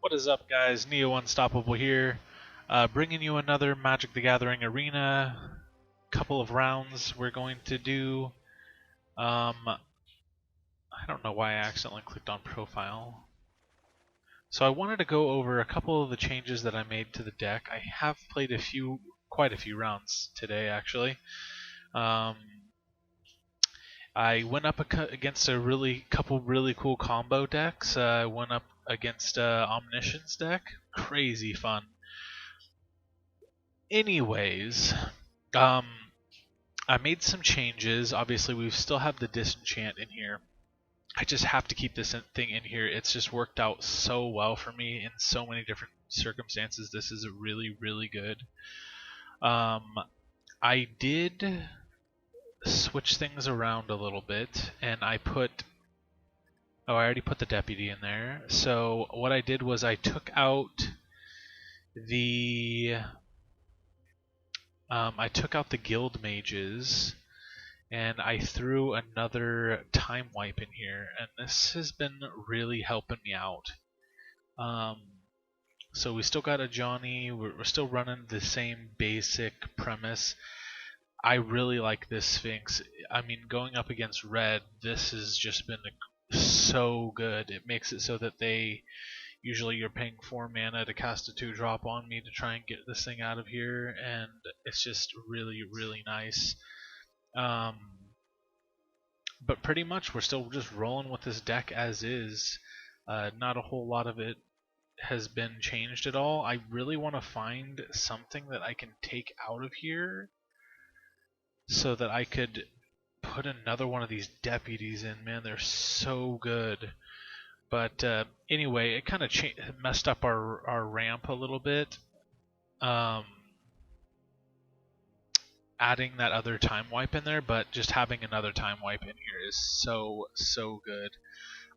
What is up, guys? Neo Unstoppable here, bringing you another Magic the Gathering Arena. Couple of rounds we're going to do. I don't know why I accidentally clicked on profile. So I wanted to go over a couple of the changes that I made to the deck. I have played quite a few rounds today, actually. I went up against a couple really cool combo decks. I went up against Omniscience deck. Crazy fun. Anyways, I made some changes. Obviously, we still have the disenchant in here. I just have to keep this thing in here. It's just worked out so well for me in so many different circumstances. This is really, really good. I did switch things around a little bit, and I already put the deputy in there. So what I did was I took out the guild mages, and I threw another time wipe in here, and this has been really helping me out. So we still got a Johnny. We're still running the same basic premise. I really like this Sphinx. I mean, going up against red, this has just been so good. It makes it so that usually you're paying 4 mana to cast a 2-drop on me to try and get this thing out of here, and it's just really, really nice. But pretty much we're still just rolling with this deck as is. Not a whole lot of it has been changed at all. I really want to find something that I can take out of here so that I could put another one of these deputies in. Man, they're so good. But anyway, it kind of messed up our ramp a little bit. Adding that other time wipe in there, but just having another time wipe in here is so good.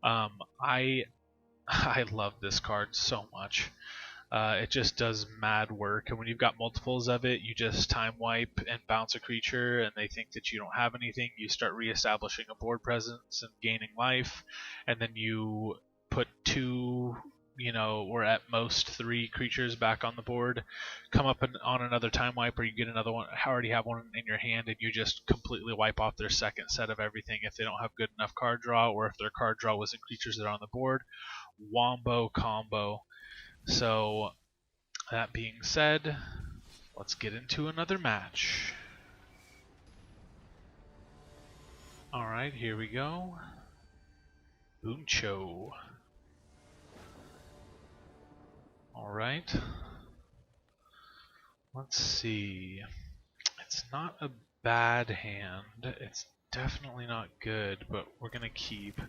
I love this card so much. It just does mad work, and when you've got multiples of it, you just time wipe and bounce a creature, and they think that you don't have anything. You start reestablishing a board presence and gaining life, and then you put 2, or at most 3 creatures back on the board, come up on another time wipe, or you get another one, already have one in your hand, and you just completely wipe off their second set of everything if they don't have good enough card draw, or if their card draw was in creatures that are on the board. Wombo combo. So, that being said, let's get into another match. Alright, here we go. Booncho. Alright. Let's see. It's not a bad hand. It's definitely not good, but we're going to keep.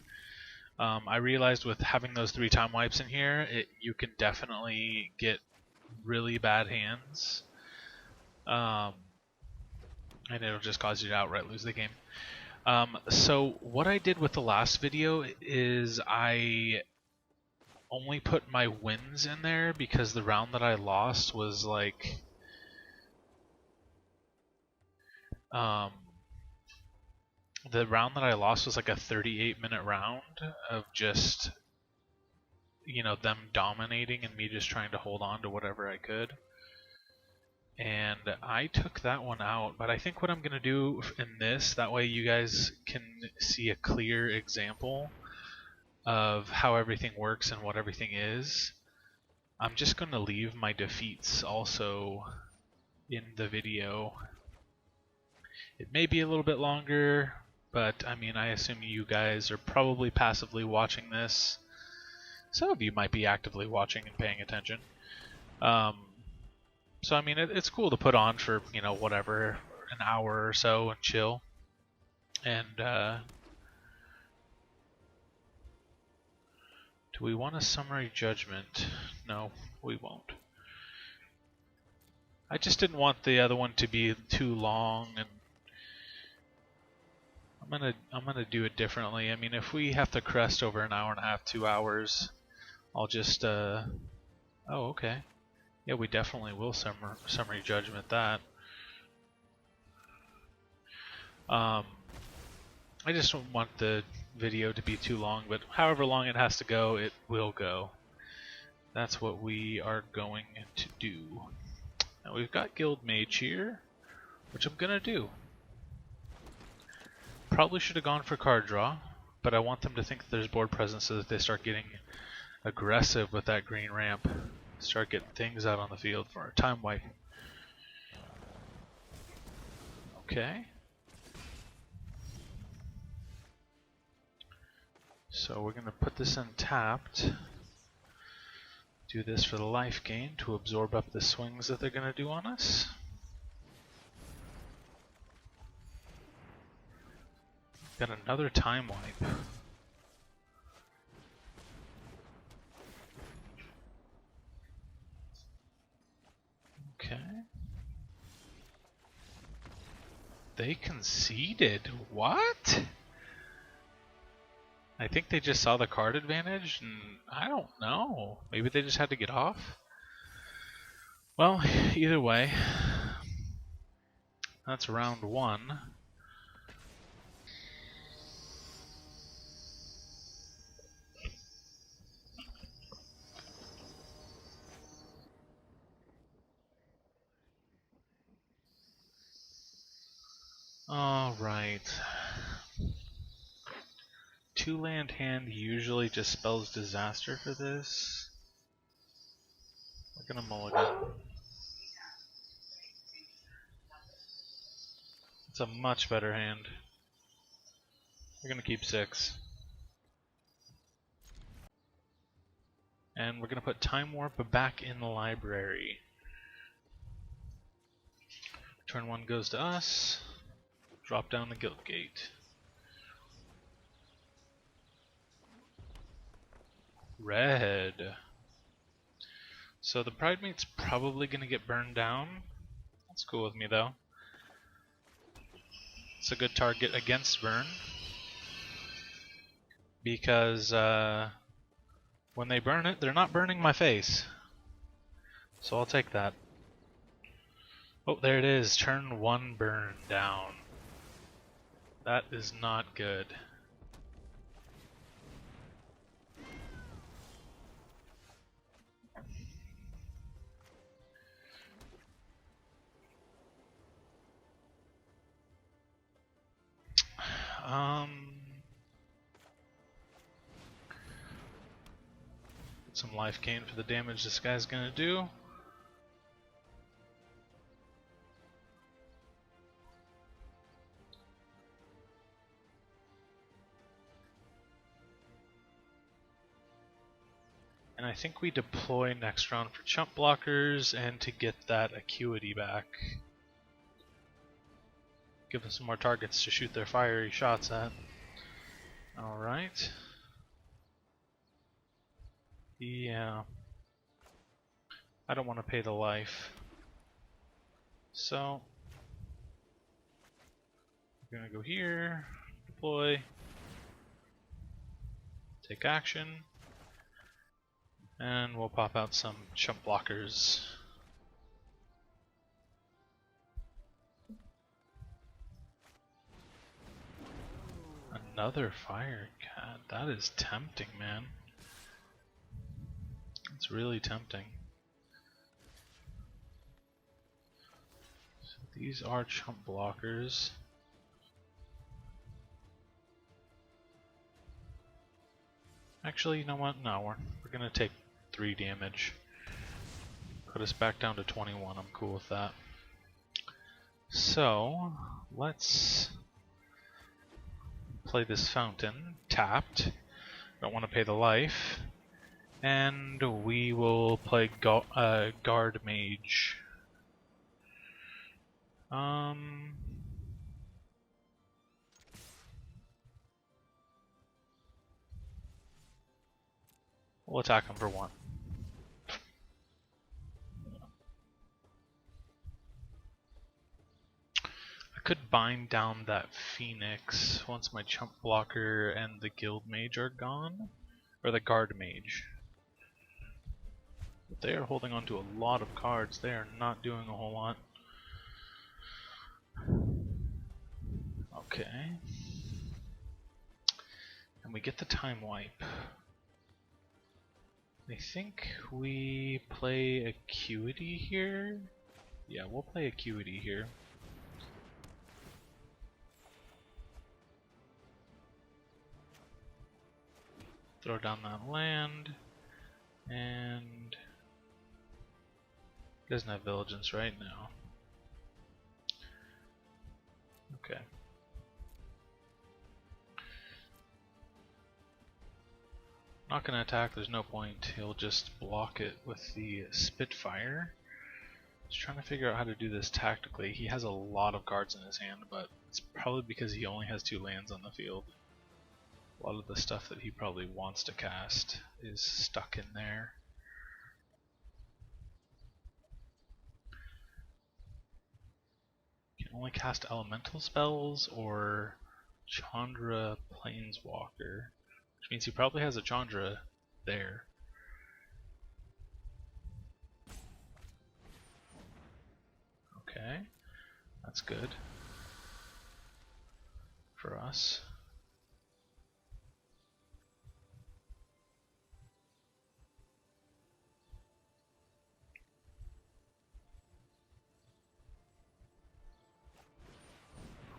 I realized with having those 3 time wipes in here, you can definitely get really bad hands. And it'll just cause you to outright lose the game. So what I did with the last video is I only put my wins in there because the round that I lost was like the round that I lost was like a 38-minute round of just, them dominating and me just trying to hold on to whatever I could. And I took that one out, but I think what I'm going to do in this, that way you guys can see a clear example of how everything works and what everything is. I'm just going to leave my defeats also in the video. It may be a little bit longer, but I mean, I assume you guys are probably passively watching this. Some of you might be actively watching and paying attention. So I mean, it's cool to put on for, whatever, an hour or so and chill. And do we want a summary judgment? No, we won't. I just didn't want the other one to be too long, and I'm gonna do it differently. I mean, if we have to crest over an hour and a half, 2 hours, I'll just oh, okay. Yeah, we definitely will summary judgment that. I just don't want the video to be too long, but however long it has to go, it will go. that's what we are going to do. Now we've got Guild Mage here, which I'm gonna do. Probably should have gone for card draw, but I want them to think that there's board presence so that they start getting aggressive with that green ramp. Start getting things out on the field for our time wipe. Okay. So we're going to put this in tapped. Do this for the life gain to absorb up the swings that they're going to do on us. Got another time wipe. Okay. They conceded. What? I think they just saw the card advantage, and I don't know. Maybe they just had to get off? Well, either way, that's round one. Alright. 2-land hand usually just spells disaster for this. We're gonna mulligan. It's a much better hand. We're gonna keep 6. And we're gonna put Time Warp back in the library. Turn 1 goes to us. Drop down the Guild Gate. Red. So the Pride Mate's probably gonna get burned down. That's cool with me though. It's a good target against burn. Because when they burn it, they're not burning my face. So I'll take that. Oh, there it is. Turn 1 burn down. That is not good. Put some life gain for the damage this guy's gonna do. And I think we deploy next round for chump blockers and to get that acuity back. Give them some more targets to shoot their fiery shots at. Alright. Yeah. I don't want to pay the life. So, we're gonna go here, deploy, take action, and we'll pop out some chump blockers. Another fire cat. That is tempting, man. It's really tempting. So these are chump blockers. Actually, you know what? No, we're gonna take 3 damage. Put us back down to 21. I'm cool with that. So let's play this fountain tapped. Don't want to pay the life. And we will play guard mage. We'll attack him for 1. I could bind down that phoenix once my chump blocker and the guild mage are gone, or the guard mage. But they are holding on to a lot of cards. They are not doing a whole lot. Okay. And we get the time wipe. I think we play Acuity here. Yeah, we'll play Acuity here. Throw down that land, and doesn't have Vigilance right now. Okay. Not gonna attack, there's no point. He'll just block it with the Spitfire. Just trying to figure out how to do this tactically. He has a lot of cards in his hand, but it's probably because he only has 2 lands on the field. A lot of the stuff that he probably wants to cast is stuck in there. Can only cast elemental spells or Chandra Planeswalker, which means he probably has a Chandra there. Okay, that's good for us.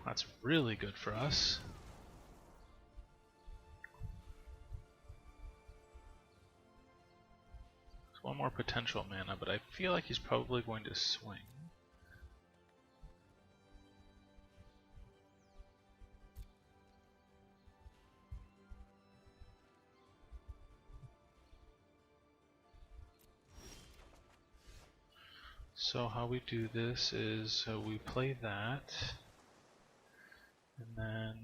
That's really good for us. There's one more potential mana, but I feel like he's probably going to swing. So how we do this is we play that, and then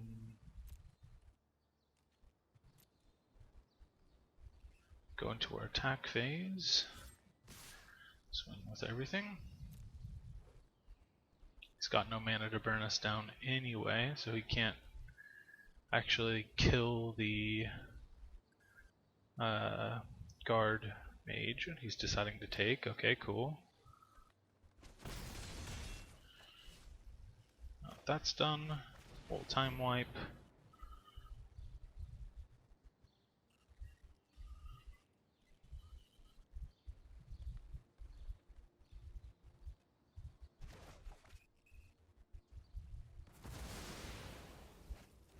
go into our attack phase, swing with everything. He's got no mana to burn us down anyway, so he can't actually kill the guard mage. He's deciding to take. Okay, cool. That's done. Full time wipe.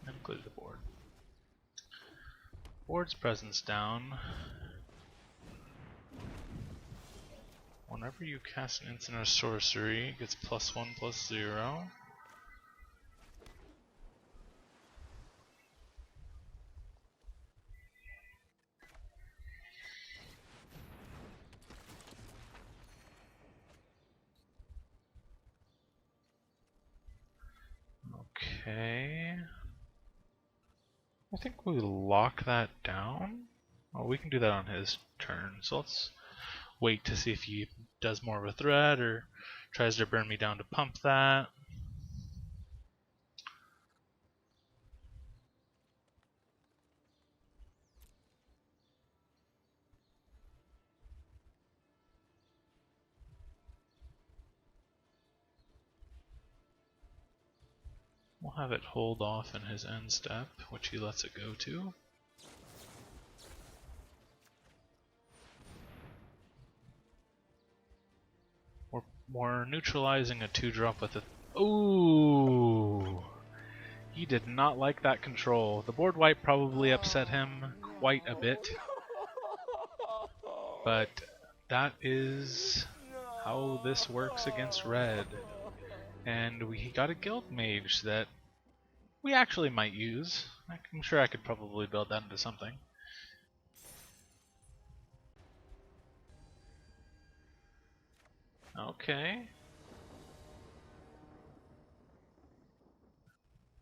And clear the board. Board's presence down. Whenever you cast an instant or sorcery, it gets +1/+0. Okay. I think we lock that down. Oh, we can do that on his turn, so let's wait to see if he does more of a threat or tries to burn me down to pump that. We'll have it hold off in his end step, which he lets it go to. We're neutralizing a 2-drop with a... Ooh! He did not like that control. The board wipe probably upset him quite a bit. But that is how this works against red. And we got a guild mage that we actually might use. I'm sure I could probably build that into something. Okay.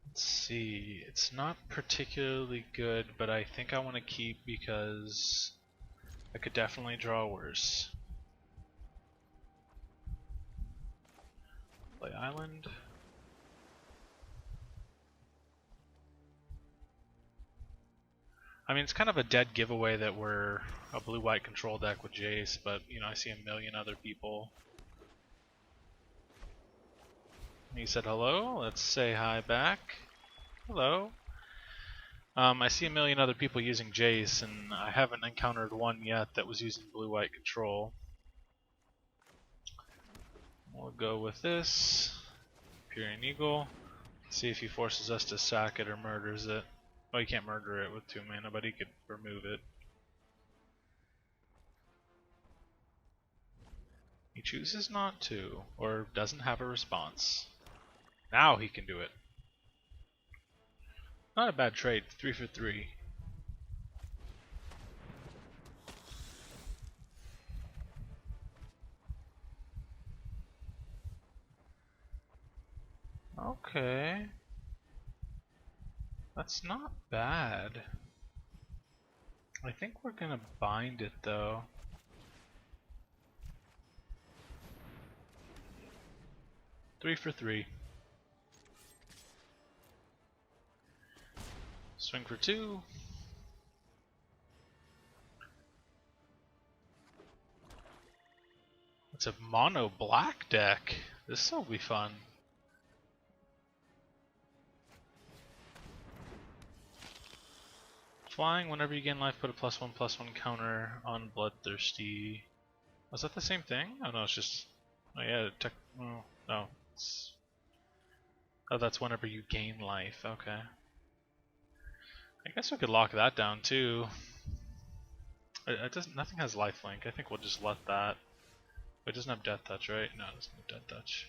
Let's see. It's not particularly good, but I think I want to keep because I could definitely draw worse. Play island. I mean, it's kind of a dead giveaway that we're a blue-white control deck with Jace, but you know, I see a million other people. He said hello. Let's say hi back. Hello. I see a million other people using Jace, and I haven't encountered one yet that was using blue-white control. We'll go with this. Imperial Eagle. See if he forces us to sack it or murders it. Well, he can't murder it with 2 mana, but he could remove it. He chooses not to, or doesn't have a response. Now he can do it. Not a bad trade, 3 for 3. Okay. That's not bad. I think we're gonna bind it though. Three for 3. Swing for 2. It's a mono black deck. This will be fun. Flying, whenever you gain life, put a +1/+1 counter on Bloodthirsty. Was that the same thing? Oh no, it's just. Oh yeah, oh, no. Oh, that's whenever you gain life. Okay. I guess we could lock that down too. It doesn't. Nothing has lifelink. I think we'll just let that. It doesn't have Death Touch, right? No, it doesn't have Death Touch.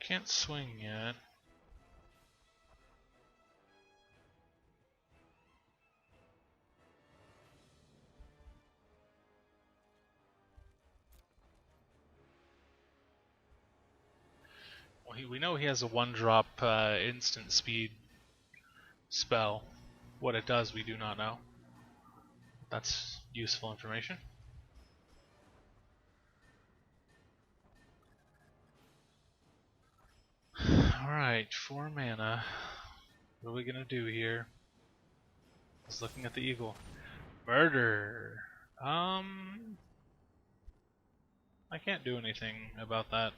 Can't swing yet. Well, we know he has a 1-drop instant speed spell. What it does, we do not know. That's useful information. Alright, 4 mana. What are we gonna do here? I was looking at the eagle. Murder! I can't do anything about that.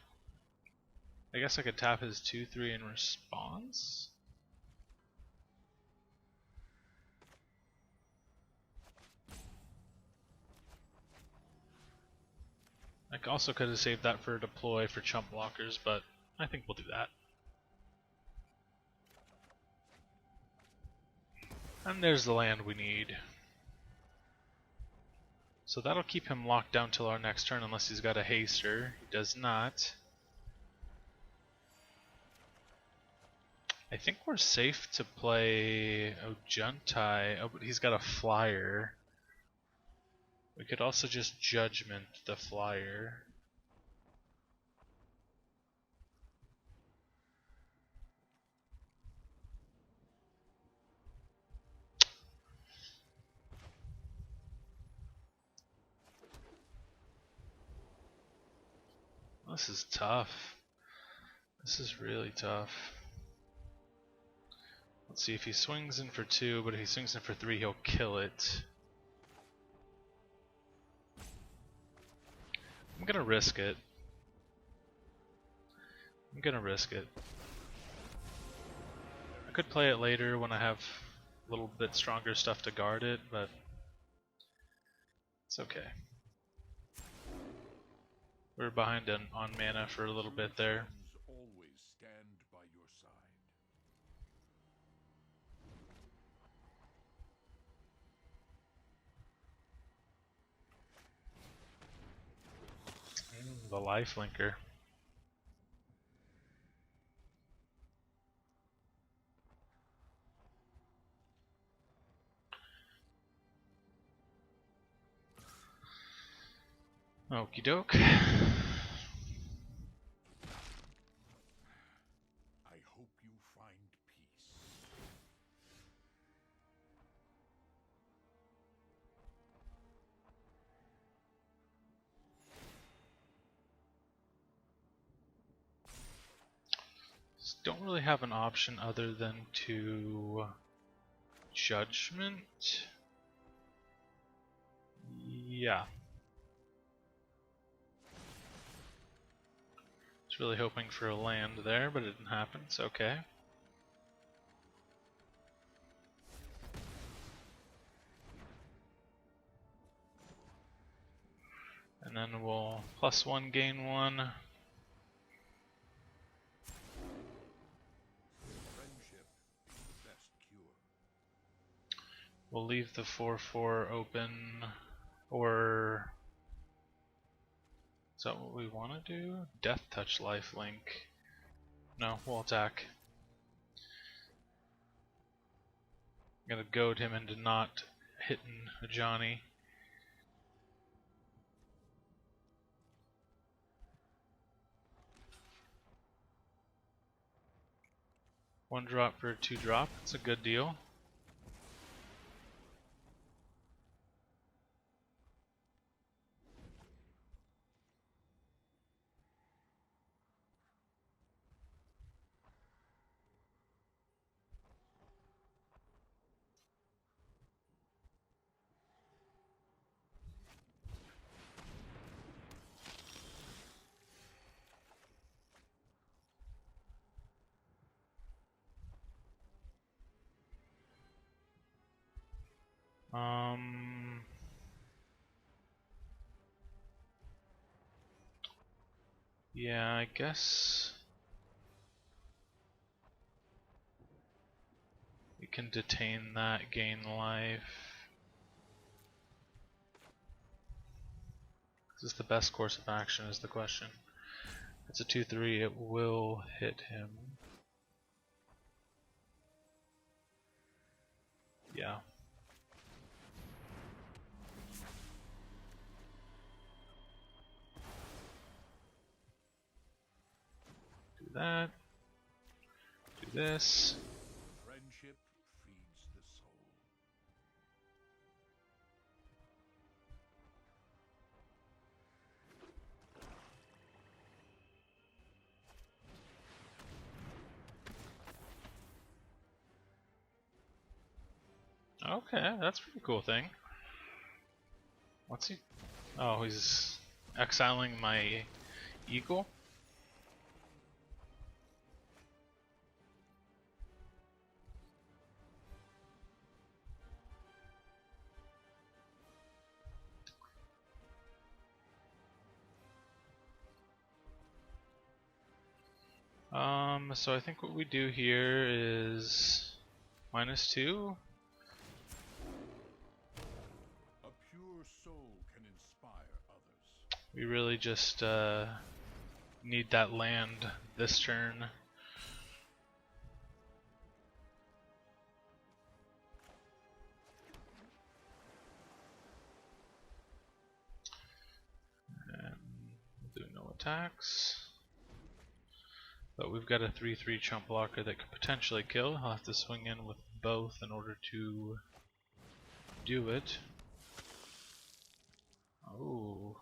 I guess I could tap his 2/3 in response? I also could have saved that for a deploy for chump blockers, but I think we'll do that. And there's the land we need. So that'll keep him locked down till our next turn unless he's got a haster. He does not. I think we're safe to play Ojuntai. Oh, but he's got a flyer. We could also just Judgment the flyer. This is tough. This is really tough. Let's see if he swings in for 2, but if he swings in for 3, he'll kill it. I'm gonna risk it. I'm gonna risk it. I could play it later when I have a little bit stronger stuff to guard it, but it's okay. We're behind on mana for a little bit there. The lifelinker. Okie doke. don't really have an option other than to Judgment. Yeah. Was really hoping for a land there, but it didn't happen. It's okay. And then we'll +1 gain 1. We'll leave the 4/4 open, or is that what we want to do? Death Touch Lifelink. No, we'll attack. I'm gonna goad him into not hitting Johnny. One drop for a 2-drop. It's a good deal. Yeah, I guess we can detain that, gain life. Is this the best course of action is the question. It's a 2/3, it will hit him. Yeah. Do that. Do this. Friendship feeds the soul. Okay, that's a pretty cool thing. What's he? Oh, he's exiling my eagle? So I think what we do here is -2. A pure soul can inspire others. We really just need that land this turn. And we'll do no attacks. But we've got a 3/3 chump blocker that could potentially kill. I'll have to swing in with both in order to do it. Oh.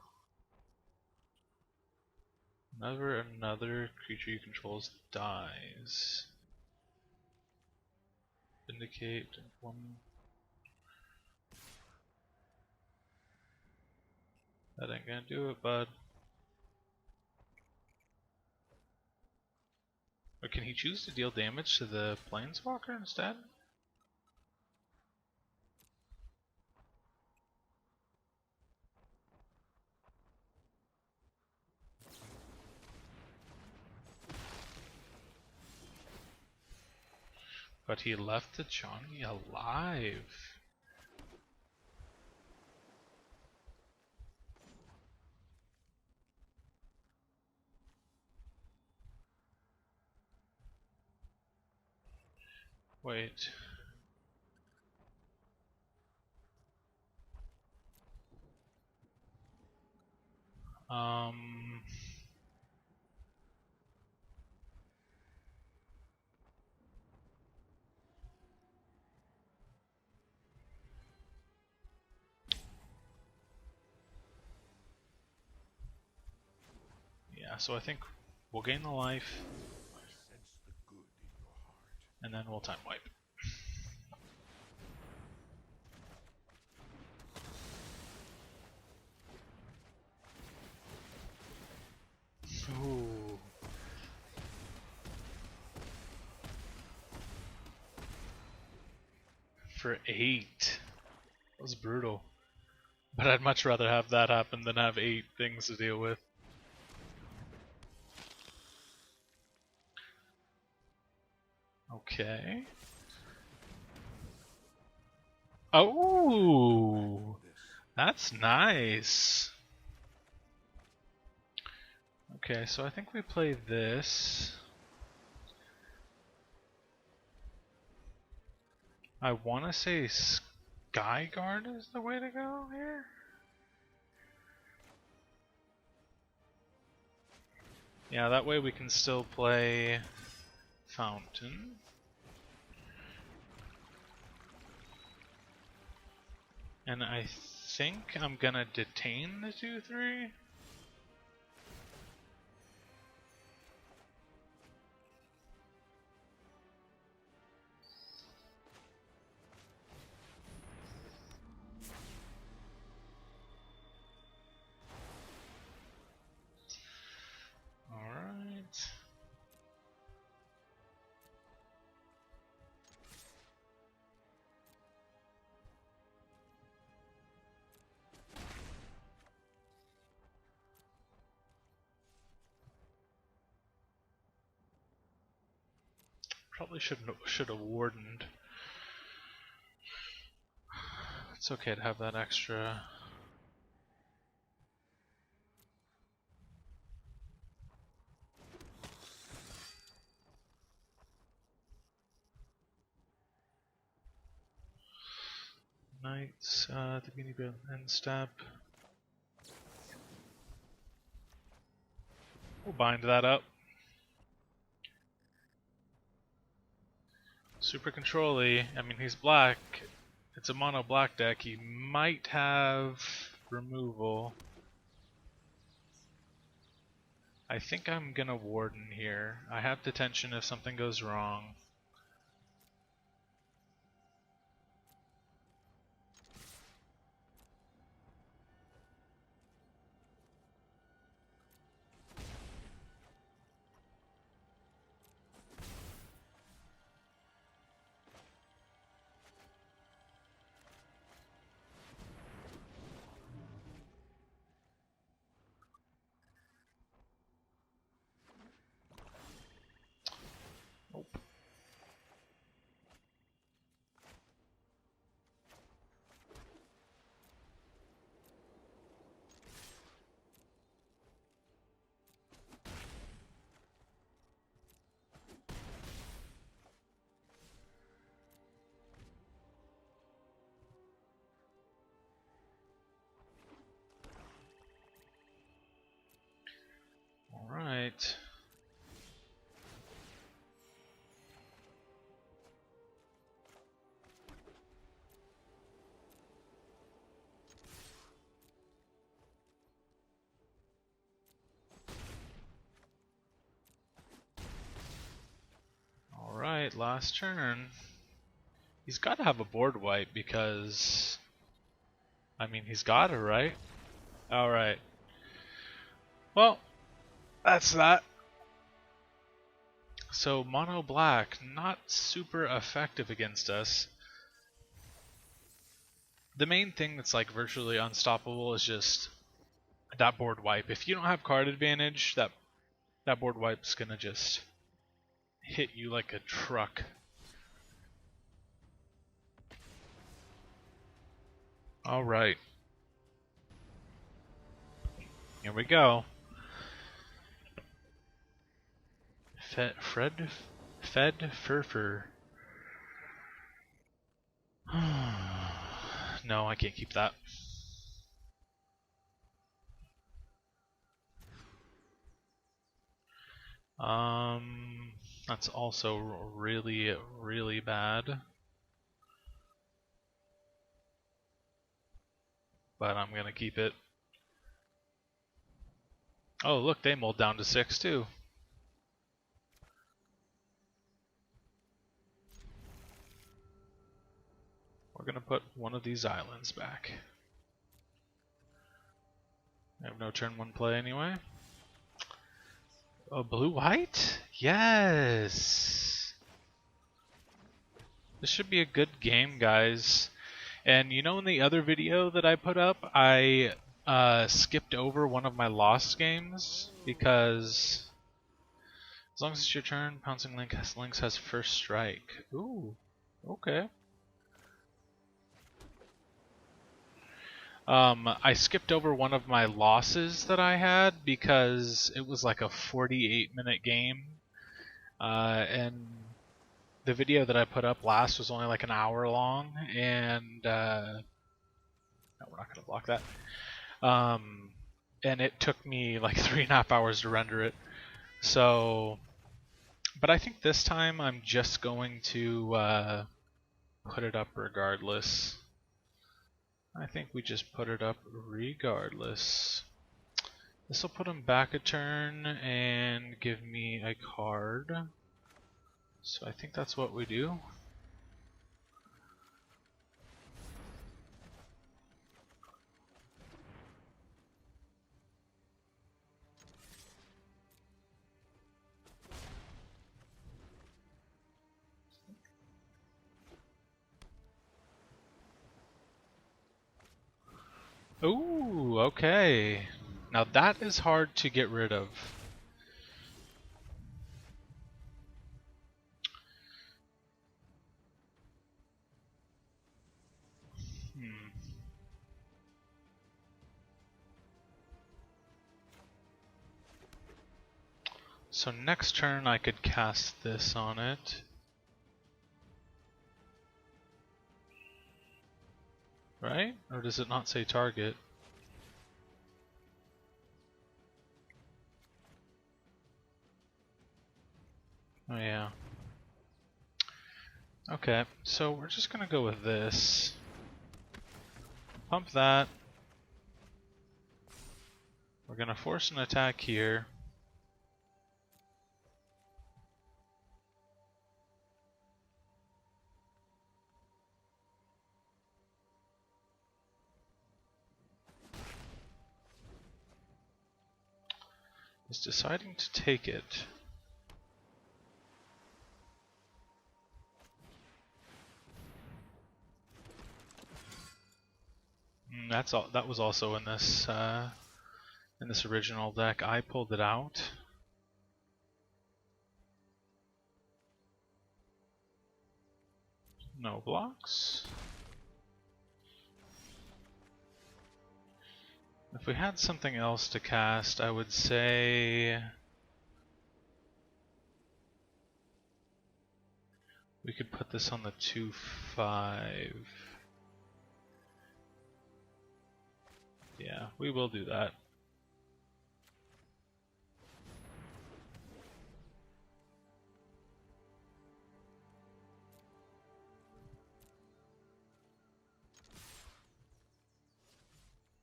Never another creature you control dies. Indicate one. That ain't gonna do it, bud. Or can he choose to deal damage to the planeswalker instead? But he left the Johnny alive. Wait. Yeah, so I think we'll gain the life. I sense the good and then we'll time wipe. Ooh. For 8. That was brutal. But I'd much rather have that happen than have 8 things to deal with. Okay. Oh, that's nice. Okay, so I think we play this. I want to say Skyguard is the way to go here. Yeah, that way we can still play Fountain. And I think I'm gonna detain the 2/3. Alright. Probably should have wardened. It's okay to have that extra. Knights, the beanie bear end step. We'll bind that up. Super control-y. I mean, he's black. It's a mono black deck. He might have removal. I think I'm gonna warden here. I have detention if something goes wrong. Nope. Alright. Alright, last turn. He's got to have a board wipe because... I mean, he's got it, right? Alright. Well, that's that. So mono black, not super effective against us. The main thing that's like virtually unstoppable is just that board wipe. If you don't have card advantage, that board wipe's gonna just hit you like a truck. Alright. Here we go. Fed Furfur. No, I can't keep that. That's also really, really bad. But I'm gonna keep it. Oh, look, they mulled down to 6 too. We're gonna put one of these islands back. I have no turn 1 play anyway. Oh, blue-white? Yes! This should be a good game, guys. And you know, in the other video that I put up, I skipped over one of my lost games because as long as it's your turn, Pouncing Lynx has first strike. Ooh, okay. I skipped over one of my losses that I had because it was like a 48-minute game, and the video that I put up last was only like an hour long, and no, we're not gonna block that. And it took me like 3.5 hours to render it. So, but I think this time I'm just going to put it up regardless. I think we just put it up regardless. This will put him back a turn and give me a card. So I think that's what we do. Ooh, okay. Now that is hard to get rid of. So next turn I could cast this on it. Right? Or does it not say target? Oh yeah. Okay, so we're just gonna go with this. Pump that. We're gonna force an attack here. He's deciding to take it. That's all. That was also in this original deck. I pulled it out. No blocks. If we had something else to cast, I would say we could put this on the 2/5. Yeah, we will do that.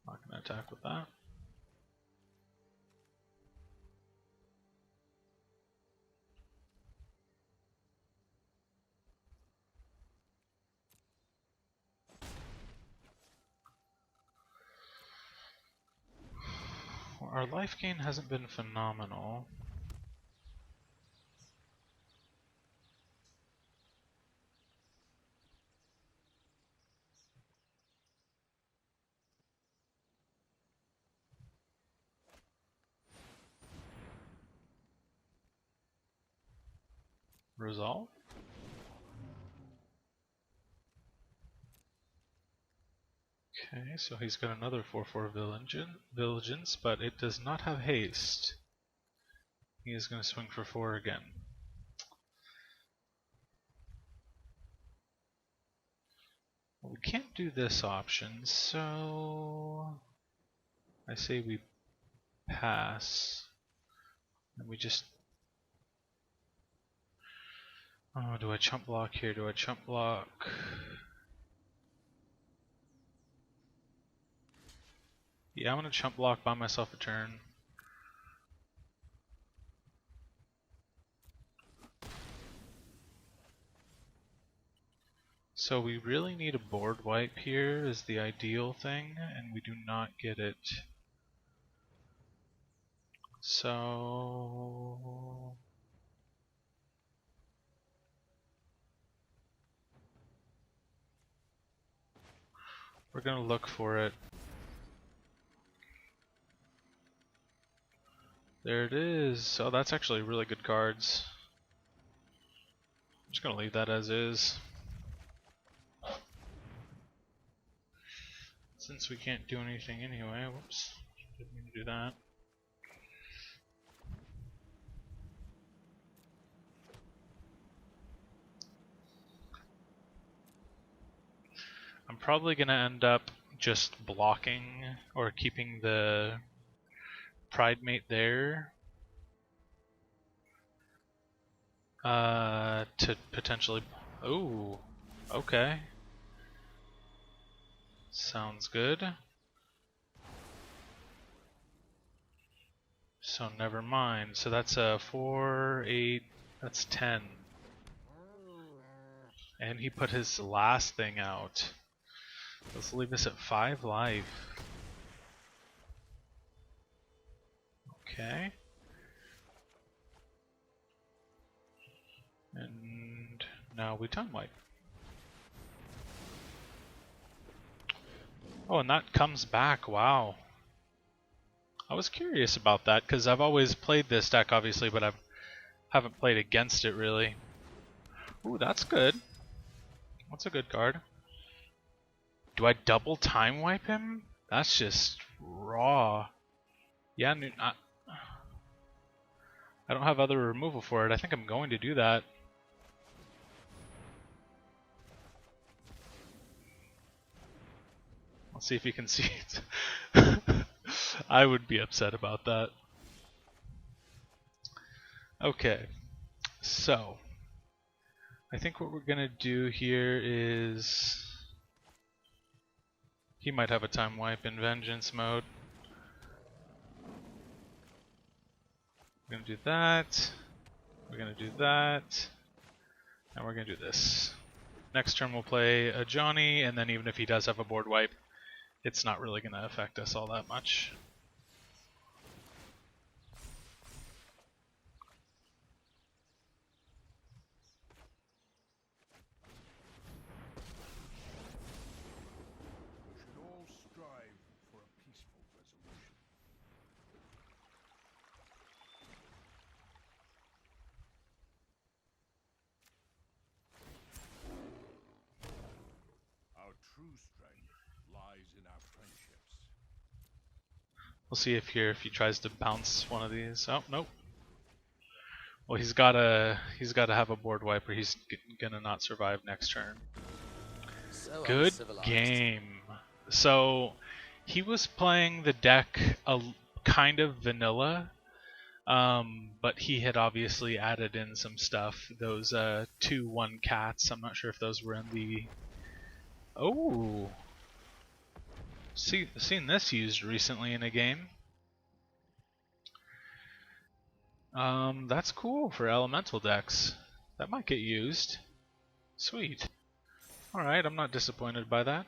Not gonna attack with that. Our life gain hasn't been phenomenal. Resolve? Okay, so he's got another 4/4 Vigilance, but it does not have haste. He is going to swing for 4 again. Well, we can't do this option, so I say we pass. And we just... Oh, do I chump block here? Do I chump block? Yeah, I'm going to chump block, buy myself a turn. So we really need a board wipe here is the ideal thing, and we do not get it. So we're gonna look for it. There it is. Oh, that's actually really good cards. I'm just gonna leave that as is. Since we can't do anything anyway. Whoops. Didn't mean to do that. I'm probably gonna end up just blocking or keeping the Pride Mate there to potentially. Ooh, okay. Sounds good. So never mind. So that's a 4, 8, that's 10. And he put his last thing out. Let's leave this at 5 life. Okay. And now we time wipe. Oh, and that comes back. Wow. I was curious about that because I've always played this deck, obviously, but I haven't played against it really. Ooh, that's good. That's a good card. Do I double time wipe him? That's just raw. Yeah, I don't have other removal for it. I think I'm going to do that. Let's see if you can see it. I would be upset about that. Okay, so I think what we're gonna do here is he might have a time wipe in vengeance mode. We're gonna do that. We're gonna do that. And we're gonna do this. Next turn we'll play a Johnny, and then even if he does have a board wipe, it's not really gonna affect us all that much. We should all strive for a peaceful resolution. Our true strength lies in our friendships. We'll see if he tries to bounce one of these. Oh, nope. Well, he's gotta have a board wipe or he's gonna not survive next turn. So Good uncivilized. game. So he was playing the deck kind of vanilla, but he had obviously added in some stuff. Those 2/1 cats. I'm not sure if those were in the. Oh, seen this used recently in a game. That's cool for elemental decks. That might get used. Sweet. Alright, I'm not disappointed by that.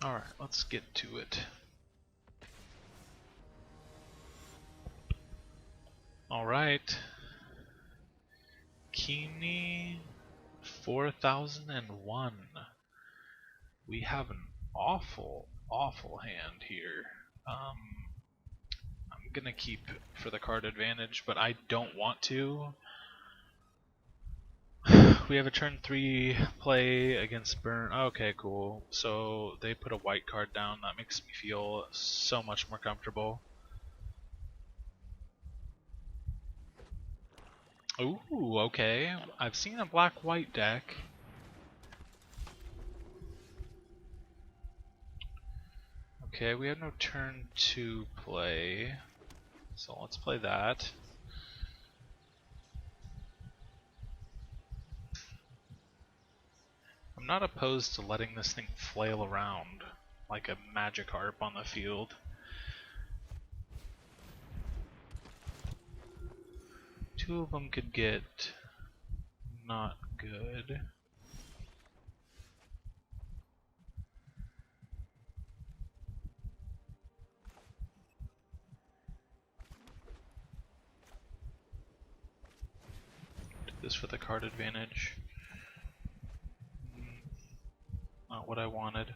Alright, let's get to it. Alright. Keeney 4001. We have an awful hand here. I'm gonna keep for the card advantage, but I don't want to. We have a turn 3 play against Burn. Okay, cool. So they put a white card down. That makes me feel so much more comfortable. Ooh, okay. I've seen a black-white deck. Okay, we have no turn 2 play. So let's play that. I'm not opposed to letting this thing flail around like a magic harp on the field. Two of them could get not good. this for the card advantage. Not what I wanted.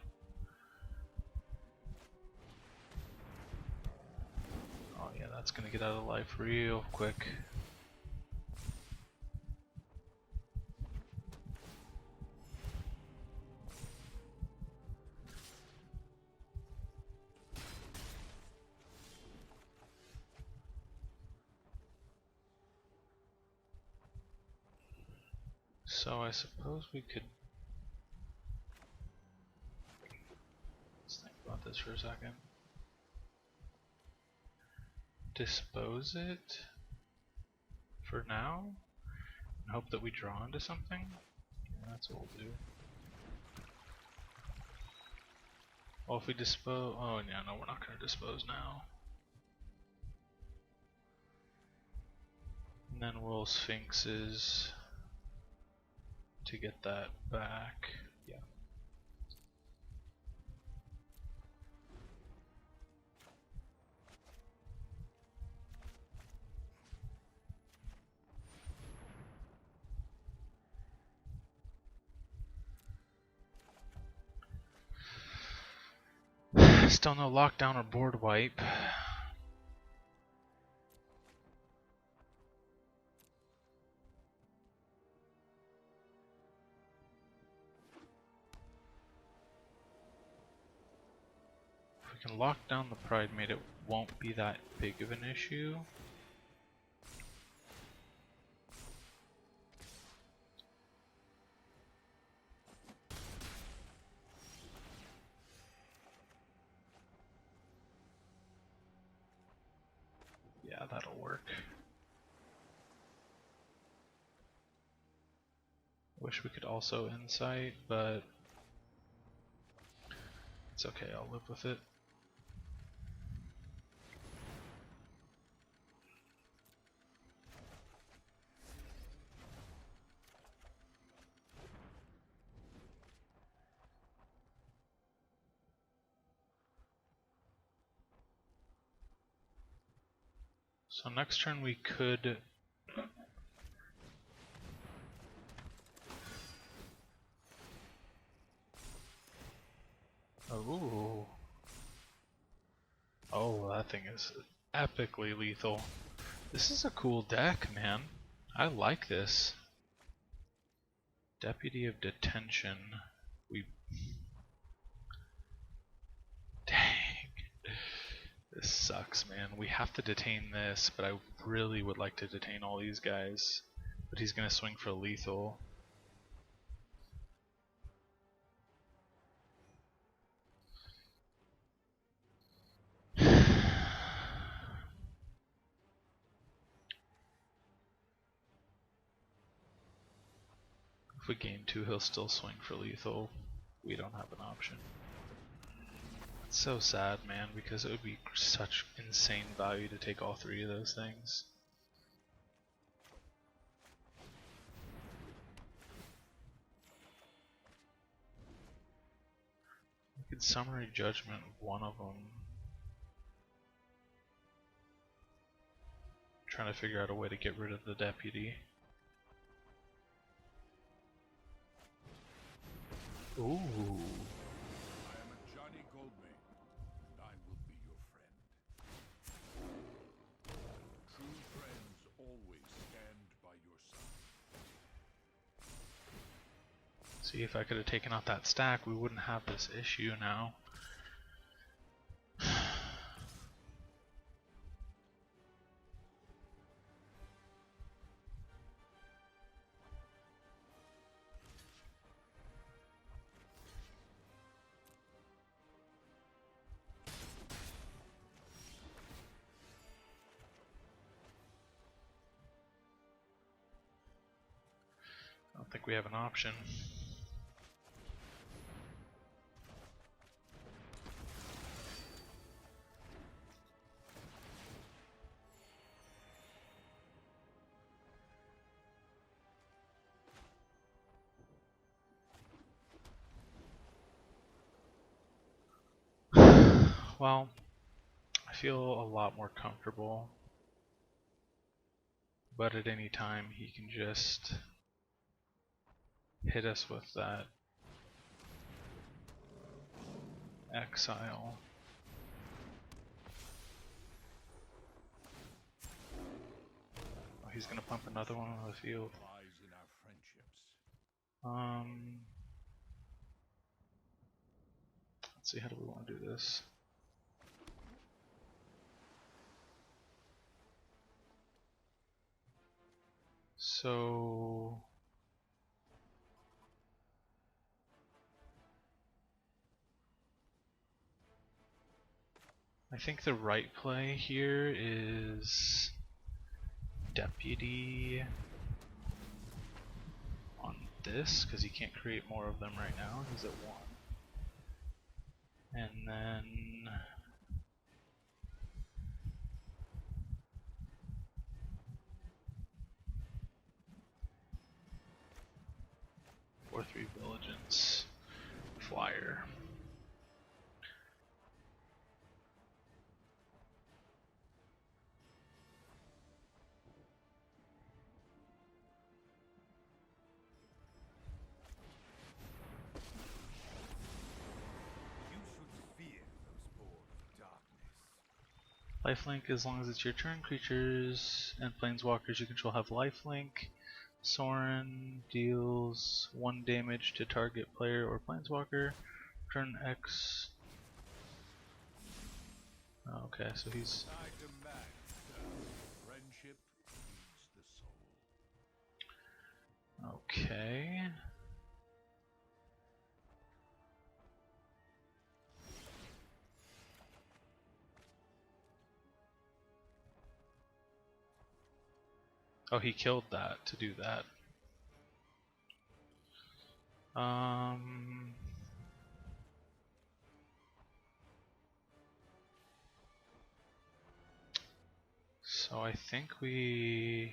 Oh yeah, that's gonna get out of life real quick. So I suppose we could... Let's think about this for a second. Dispose it for now and hope that we draw into something? Yeah, that's what we'll do. Well, if we dispose... Oh yeah, no, we're not going to dispose now. And then we'll Sphinxes to get that back. Yeah. Still no lockdown or board wipe. If we can lock down the Pride Mate, it won't be that big of an issue. Yeah, that'll work. Wish we could also insight, but it's okay, I'll live with it. So next turn we could oh. Oh, that thing is epically lethal. This is a cool deck, man. I like this. Deputy of Detention. We... Dang. This sucks, man. We have to detain this, but I really would like to detain all these guys. But he's gonna swing for lethal. If we gain 2, he'll still swing for lethal. We don't have an option. It's so sad, man, because it would be such insane value to take all 3 of those things. We could Summary Judgment one of them. Trying to figure out a way to get rid of the deputy. Ooh. I am a Johnny Goldmane, and I will be your friend. True friends always stand by your side. See, if I could have taken out that stack, we wouldn't have this issue now. I don't think we have an option. Well, I feel a lot more comfortable but at any time he can just hit us with that exile. Oh, he's gonna pump another one on the field. Lies in our friendships. Let's see, how do we want to do this? So I think the right play here is Deputy on this, because he can't create more of them right now. He's at 1. And then or 3 Vigilance Flyer. You should fear those born of darkness. Lifelink, as long as it's your turn, creatures and planeswalkers you control have lifelink. Sorin deals 1 damage to target player or planeswalker. Turn X. Oh, okay, so he's. I demand, friendship feeds the soul. Okay. Oh, he killed that to do that. So I think we're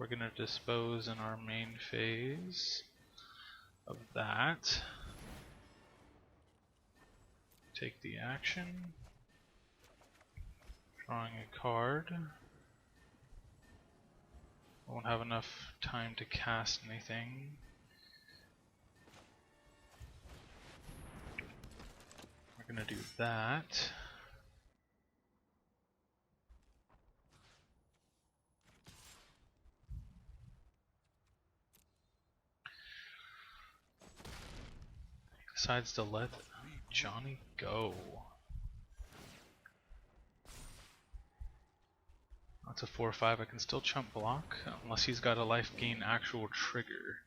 gonna dispose in our main phase of that. Take the action. Drawing a card. I won't have enough time to cast anything. We're gonna do that. He decides to let Johnny go. That's a 4/5. I can still chump block unless he's got a life gain actual trigger.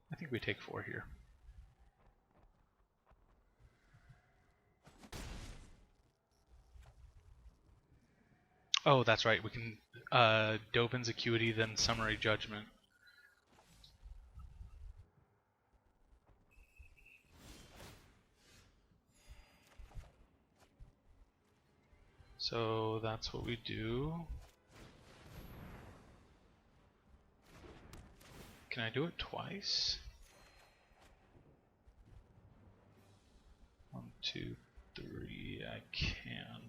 I think we take 4 here. Oh, that's right. We can Dovin's Acuity, then Summary Judgment. So that's what we do. Can I do it twice? 1, 2, 3. I can.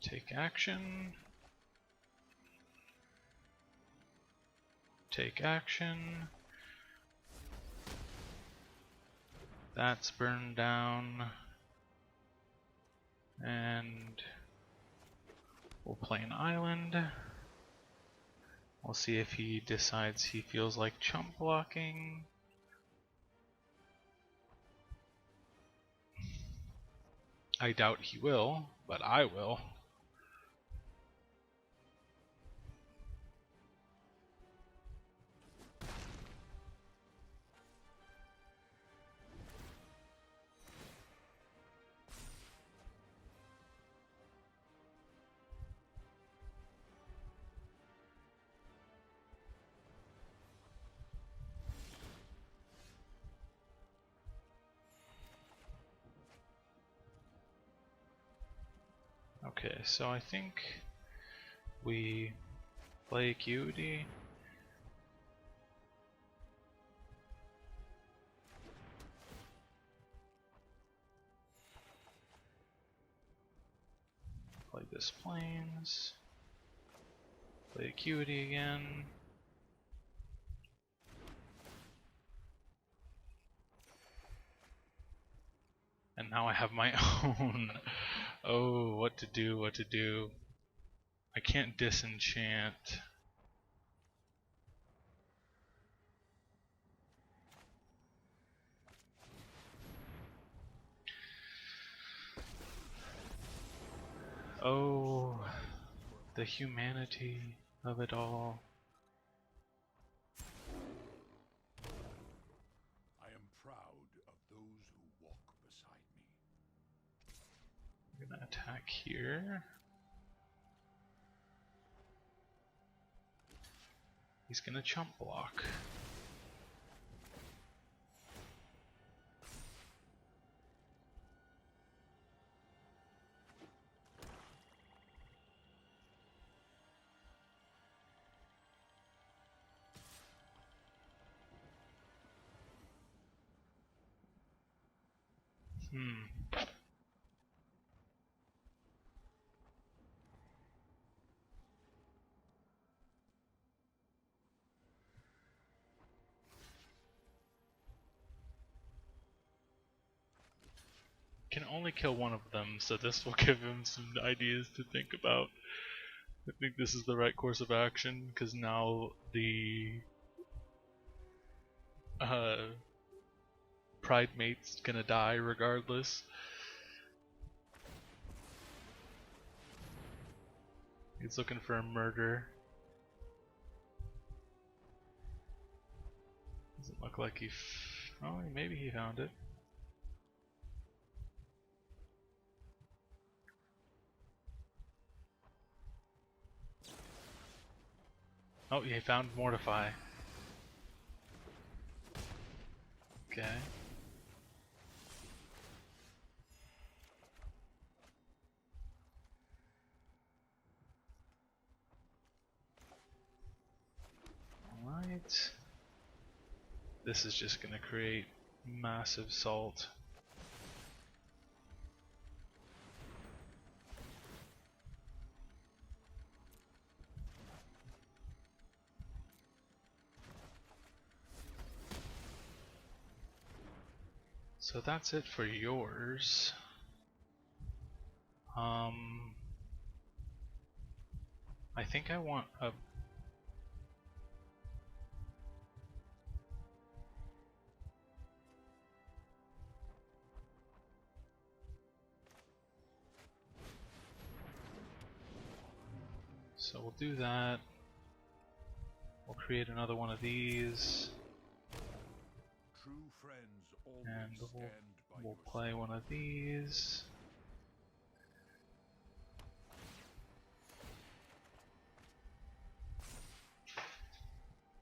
Take action. Take action. That's burned down. And we'll play an island. We'll see if he decides he feels like chump blocking. I doubt he will, but I will. Okay, so I think we play Acuity. Play this Plains. Play Acuity again. And now I have my own. Oh, what to do, what to do. I can't disenchant. Oh, the humanity of it all. I am proud of those who walk beside me. I'm gonna attack here. He's gonna chump block. Can only kill one of them, so this will give him some ideas to think about. I think this is the right course of action, because now the Pride Mate's gonna die regardless. He's looking for a murder. Doesn't look like he oh, maybe he found it. Oh, he found Mortify. Okay. Alright. This is just gonna create massive salt. So that's it for yours. I think I want a so we'll do that. We'll create another one of these. True friends always And stand by we'll your play side. one of these.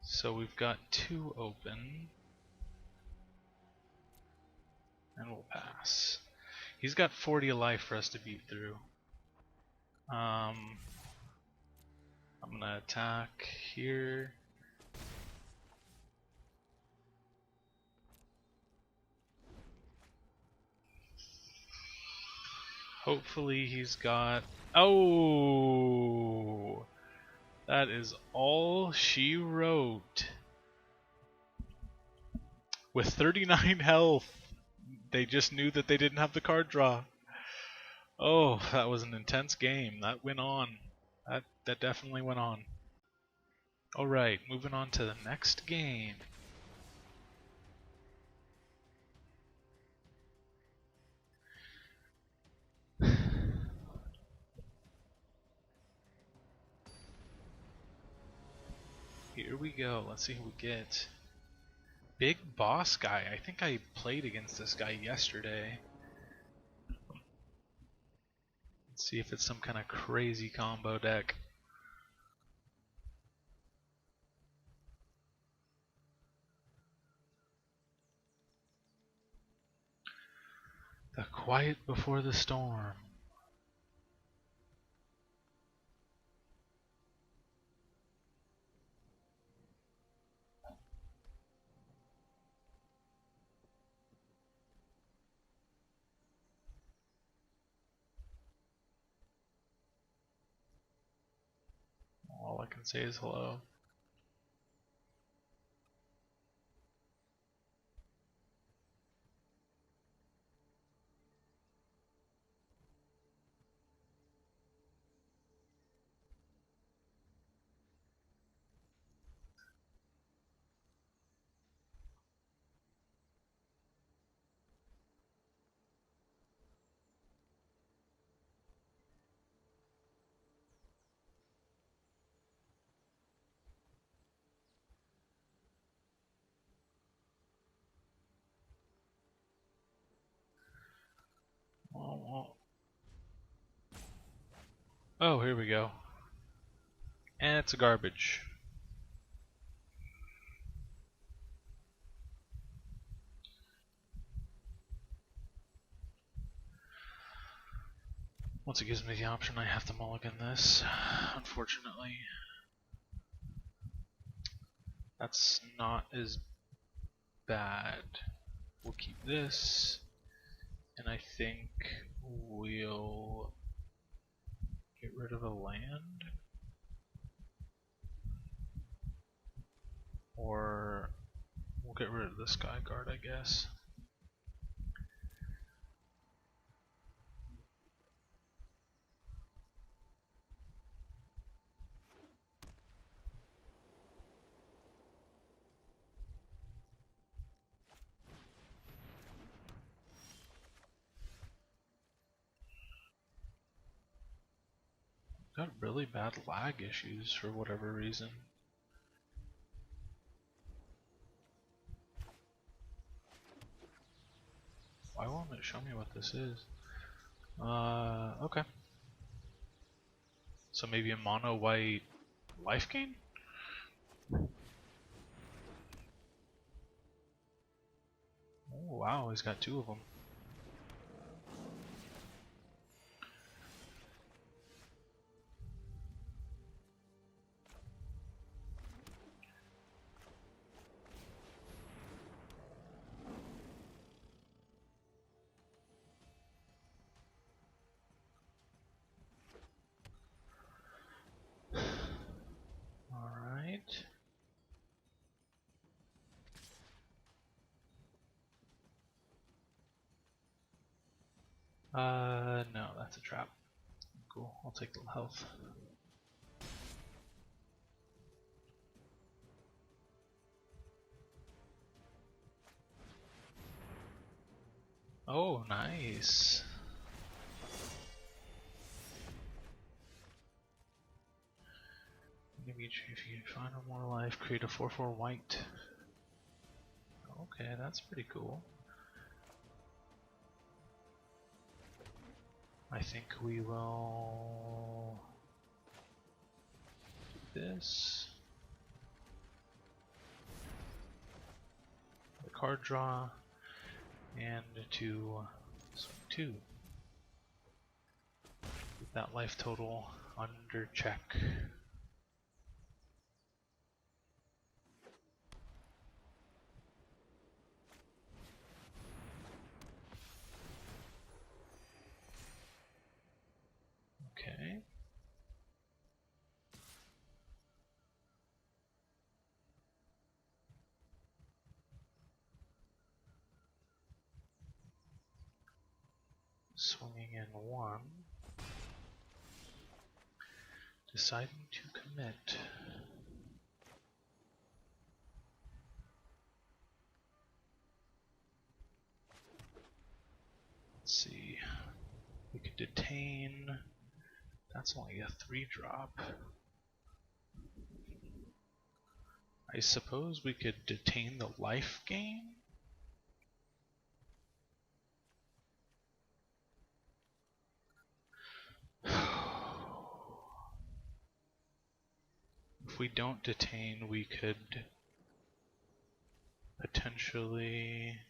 So we've got 2 open. And we'll pass. He's got 40 life for us to beat through. I'm gonna attack here. Hopefully he's got... Oh! That is all she wrote. With 39 health, they just knew that they didn't have the card draw. Oh, that was an intense game. That went on. That definitely went on. Alright, moving on to the next game. here we go. Let's see who we get. Big Boss Guy. I think I played against this guy yesterday. Let's see if it's some kind of crazy combo deck. The Quiet Before the Storm. All I can say is hello. Oh, here we go. And it's a garbage. Once it gives me the option, I have to mulligan this, unfortunately. That's not as bad. We'll keep this, and I think we'll get rid of a land, or we'll get rid of the Sky Guard, I guess. Got really bad lag issues for whatever reason. Why won't it show me what this is? Okay. So maybe a mono white life gain? Oh wow, he's got two of them. Alright. No, that's a trap. Cool, I'll take the health. Oh, nice. Maybe if you find one more life, create a 4/4 white. Okay, that's pretty cool. I think we will do this. The card draw, and to swing 2. Keep that life total under check. Okay. Swinging in 1. Deciding to commit. Let's see. We could detain. That's only a 3-drop. I suppose we could detain the life gain? If we don't detain, we could potentially...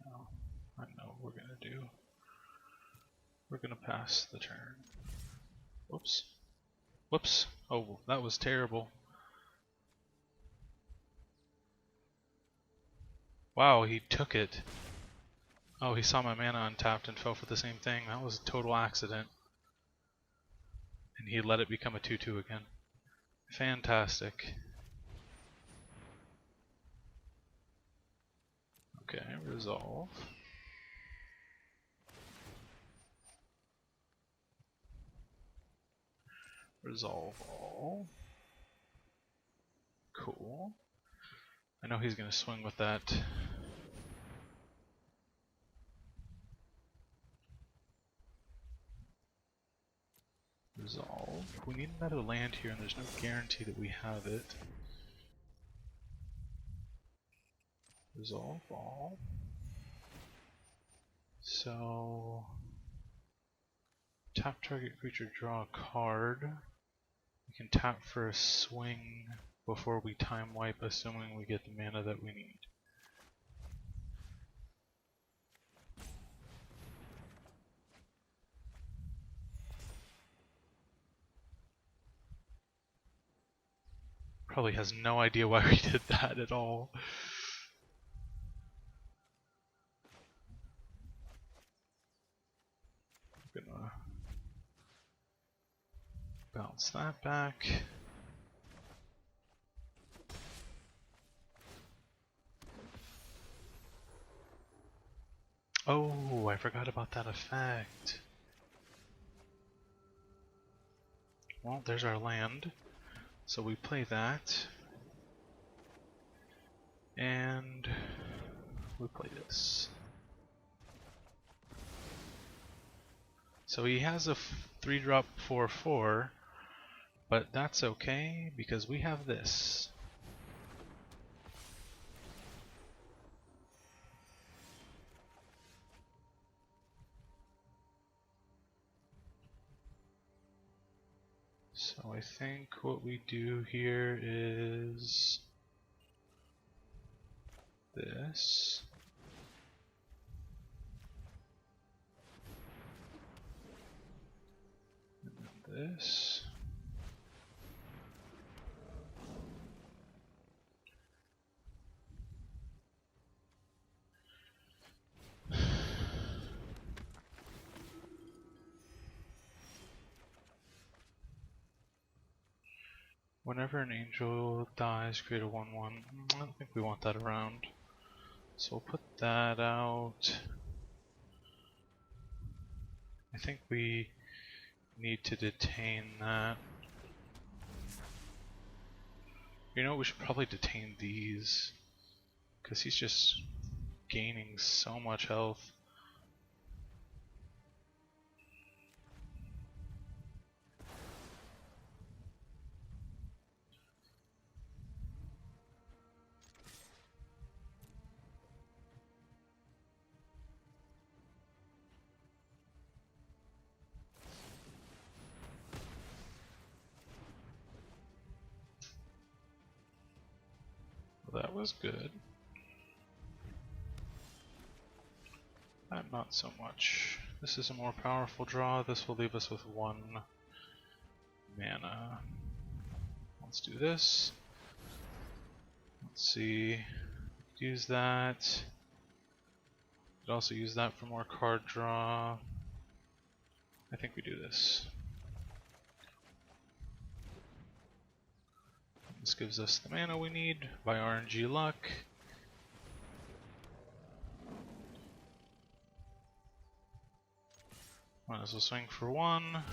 No, I know what we're gonna do. We're gonna pass the turn. Whoops. Whoops. Oh, that was terrible. Wow, he took it. Oh, he saw my mana untapped and fell for the same thing. That was a total accident. And he let it become a 2/2 again. Fantastic. Okay, resolve. Resolve all. Cool. I know he's gonna swing with that. Resolve. We need another land here, and there's no guarantee that we have it. Resolve all. So tap target creature, draw a card. We can tap for a swing before we time wipe, assuming we get the mana that we need. Probably has no idea why we did that at all. I'm gonna bounce that back. Oh, I forgot about that effect. Well, there's our land. So we play that. And we play this. So he has a 3-drop 4/4, but that's okay because we have this. So I think what we do here is this. And then this. Whenever an angel dies, create a 1/1. I don't think we want that around. So we'll put that out. I think we need to detain that. You know, we should probably detain these, because he's just gaining so much health. Well, that was good. That not so much. This is a more powerful draw. This will leave us with 1 mana. Let's do this. Let's see. Use that. Could also use that for more card draw. I think we do this. This gives us the mana we need by RNG luck. Might as well swing for 1.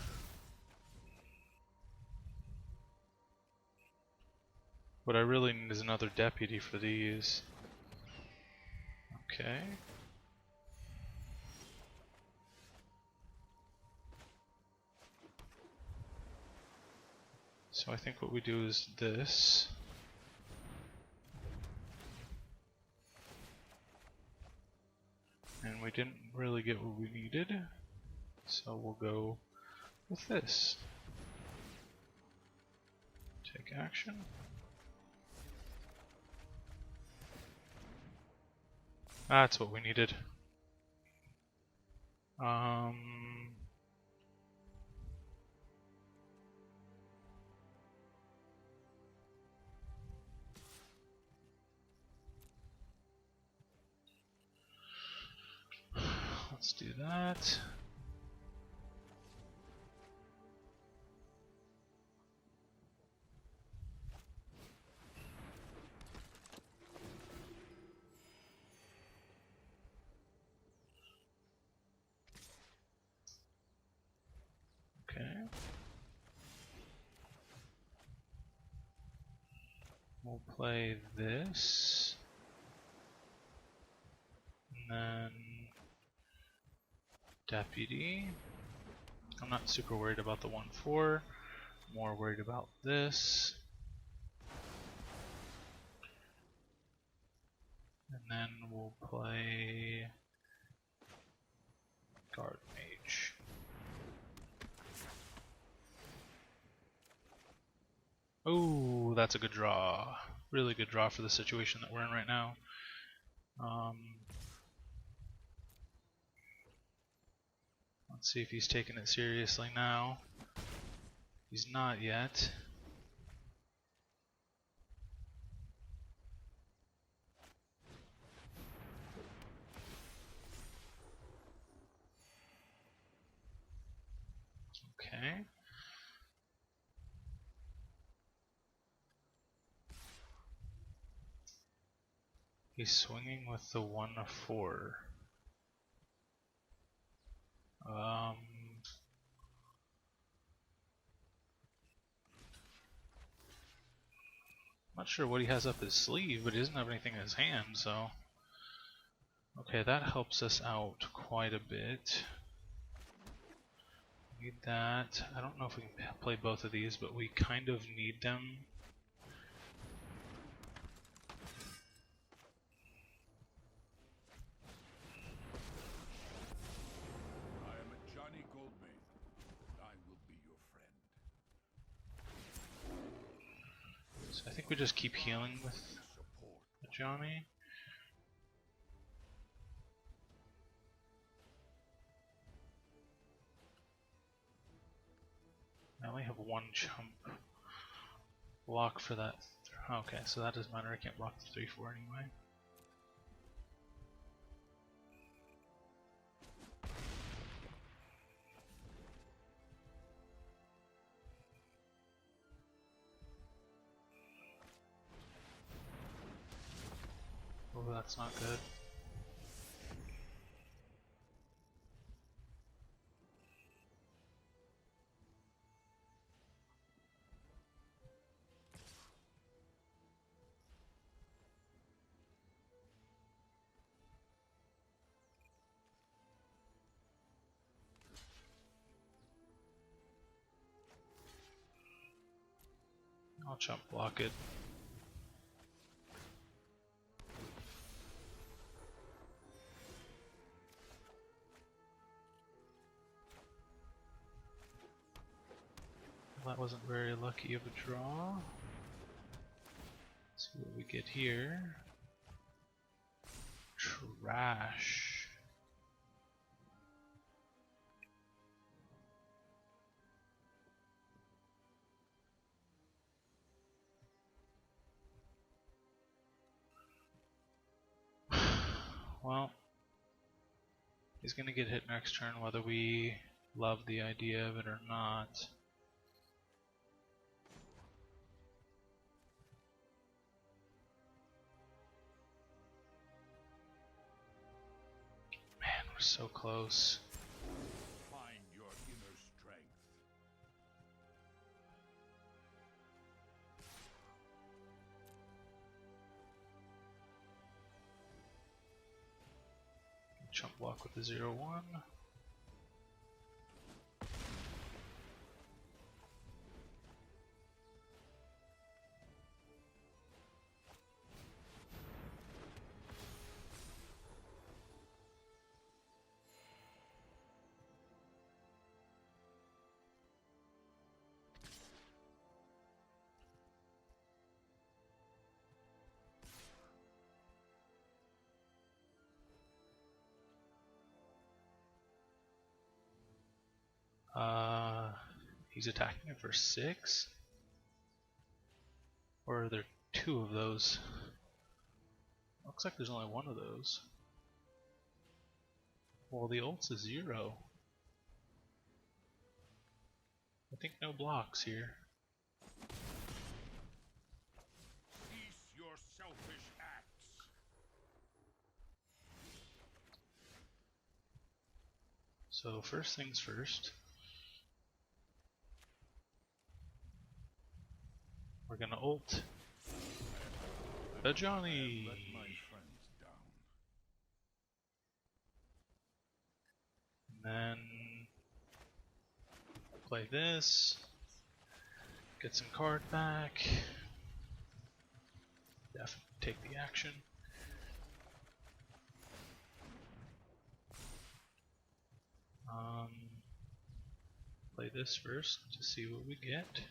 What I really need is another deputy for these. Okay. So I think what we do is this. And we didn't really get what we needed, so we'll go with this. Take action. That's what we needed. Let's do that. Okay. We'll play this. And then Deputy. I'm not super worried about the 1/4. More worried about this. And then we'll play Guard Mage. Oh, that's a good draw. Really good draw for the situation that we're in right now. Let's see if he's taking it seriously now. He's not yet. Okay. He's swinging with the 1/4. Not sure what he has up his sleeve, but he doesn't have anything in his hand, so. Okay, that helps us out quite a bit. Need that. I don't know if we can play both of these, but we kind of need them. I am a Johnny Goldmane, and I will be your friend. So I think we just keep healing with Johnny. I only have one jump block for that. Okay, so that doesn't matter. I can't block the 3/4 anyway. Oh, that's not good. I'll jump block it. Well, that wasn't very lucky of a draw. Let's see what we get here. Trash. Well, he's gonna get hit next turn whether we love the idea of it or not. Man, we're so close. Find your inner strength. Jump block with the 0/1. He's attacking it for 6? Or are there 2 of those? Looks like there's only 1 of those. Well, the ult's a 0. I think no blocks here. Cease your selfish acts. So first things first. We're gonna ult the Johnny. Let my friends down. And then play this. Get some card back. Definitely take the action. Play this first to see what we get.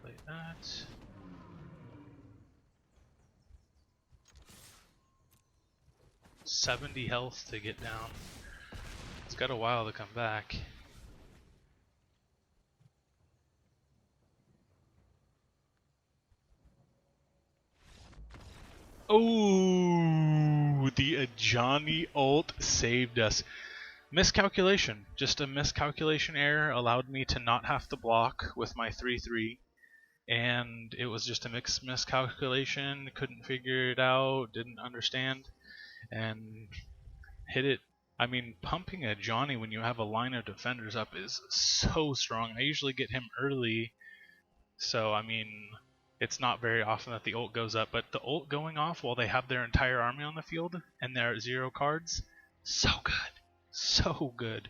Play that. $70 health to get down. It's got a while to come back. Oh, the Ajani ult saved us. Miscalculation. Just a miscalculation error allowed me to not have to block with my 3-3. And it was just a miscalculation. Couldn't figure it out. Didn't understand. And hit it. I mean, pumping a Johnny when you have a line of defenders up is so strong. I usually get him early. So, I mean, it's not very often that the ult goes up, but the ult going off while they have their entire army on the field and they're at 0 cards, so good. So good.